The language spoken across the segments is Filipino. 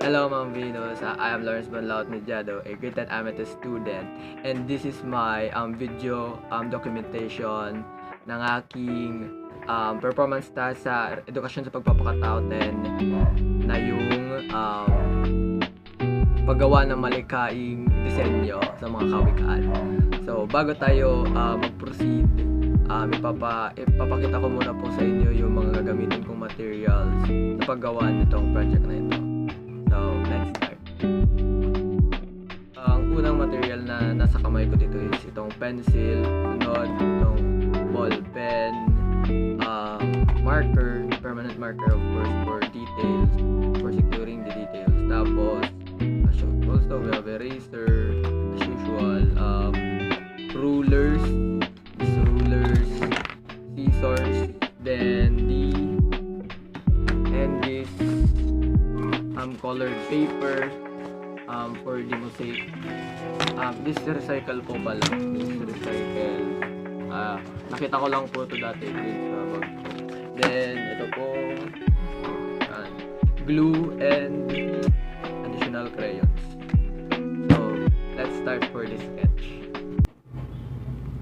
Hello, Ma'am Venus. I am Lawrence Banlaut Mediado, a grade 10 amateur student, and this is my video documentation ng aking performance sa edukasyon sa pagpapakatao 10 na yung paggawa ng malikaing disenyo sa mga kawikaan. So, bago tayo mag-proceed, ipapakita ko muna po sa inyo yung mga gagamitin kong materials sa paggawa nitong project na ito. So, let's start. Ang unang material na nasa kamay ko dito is itong pencil, sunod itong ball pen, marker, permanent marker of course for details, for securing the details. Tapos, also we have eraser, as usual, rulers, scissors, then this colored paper for the mosaic. This recycle po pala. This recycle. Nakita ko lang po ito dati sa bag ko. Then ito po glue and additional crayons. So let's start for this sketch.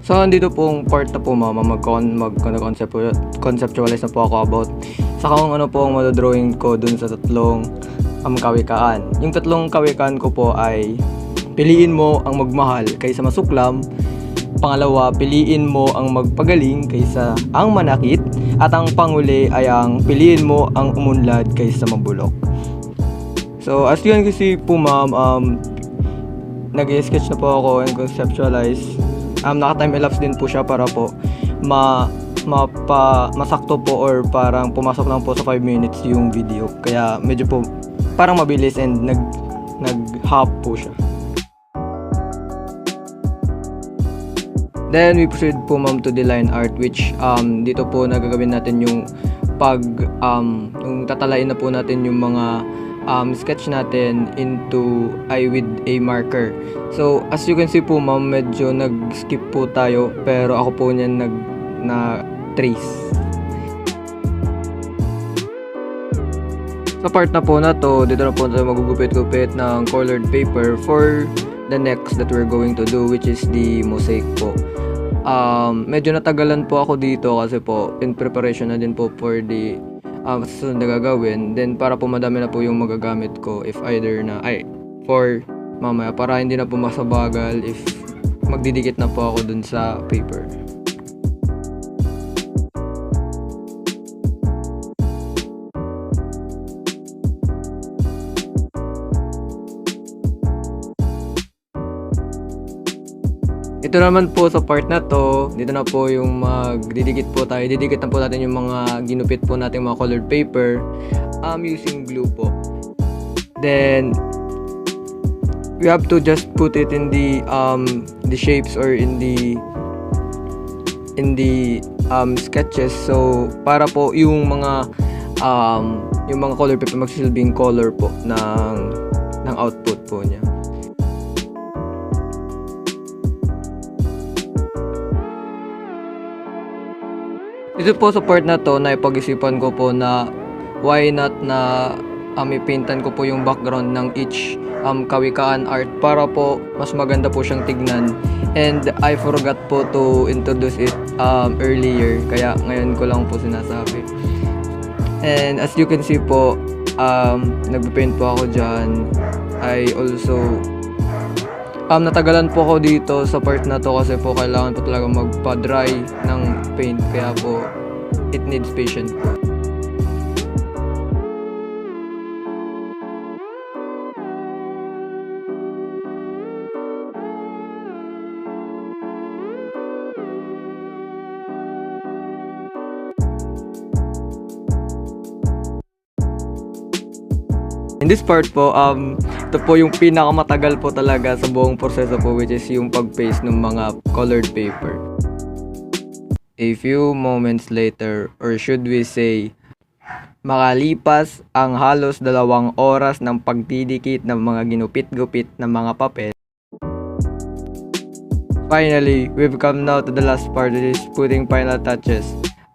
So, andito pong part na po mag-conceptualize na po ako about sa kung ano po ang madodrawing ko dun sa tatlong kawikaan. Yung tatlong kawikaan ko po ay piliin mo ang magmahal kaysa masuklam, pangalawa, piliin mo ang magpagaling kaysa ang manakit, at ang panguli ay ang piliin mo ang umunlad kaysa mabulok. So, as you can see po nag-sketch na po ako and conceptualize. Naka-time elapse din po siya para po masakto po or parang pumasok lang po sa 5 minutes yung video. Kaya medyo po parang mabilis and nag-hop po siya. Then we proceed po to the line art, which dito po nagagawin natin yung yung tatalain na po natin yung mga sketch natin with a marker. So, as you can see po medyo nag-skip po tayo, pero ako po niyan na-trace. Sa part na po na to, dito na po tayo magugupit-gupit ng colored paper for the next that we're going to do, which is the mosaic po. Medyo natagalan po ako dito kasi po in preparation na din po for the susunod na gagawin. Then para po madami na po yung magagamit ko if either for mamaya, para hindi na po masabagal if magdidikit na po ako dun sa paper. Ito naman po sa part na to, dito na po yung magdidikit po tayo. Didikit na po natin yung mga ginupit po natin mga colored paper using glue po. Then we have to just put it in the shapes or in the sketches. So para po yung mga colored paper magsisilbing color po ng output po niya. Dito po sa part na to, naipag-isipan ko po na why not na ipaintan ko po yung background ng each kawikaan art para po mas maganda po siyang tignan. And I forgot po to introduce it earlier, kaya ngayon ko lang po sinasabi. And as you can see po, nagpapaint po ako dyan. I also natagalan po ako dito sa part na to kasi po kailangan po talaga magpa-dry ng paint, kaya po it needs patience po. In this part po, ito po yung pinakamatagal po talaga sa buong proseso po, which is yung pag-paste ng mga colored paper. A few moments later, or should we say, makalipas ang halos 2 oras ng pagdidikit ng mga ginupit-gupit ng mga papel. Finally, we've come now to the last part, which is putting final touches.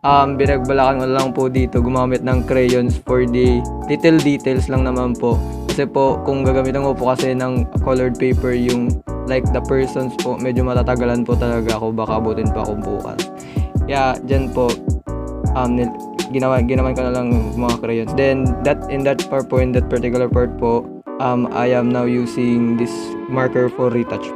Binagbalakan ko lang po dito gumamit ng crayons for the little details lang naman po Kasi po, kung gagamitan ko po kasi ng colored paper yung like the persons po, medyo matatagalan po talaga ako, baka abutin pa ako bukas. Kaya dyan po, ginawan ko na lang mga crayons. Then, in that particular part po, I am now using this marker for retouch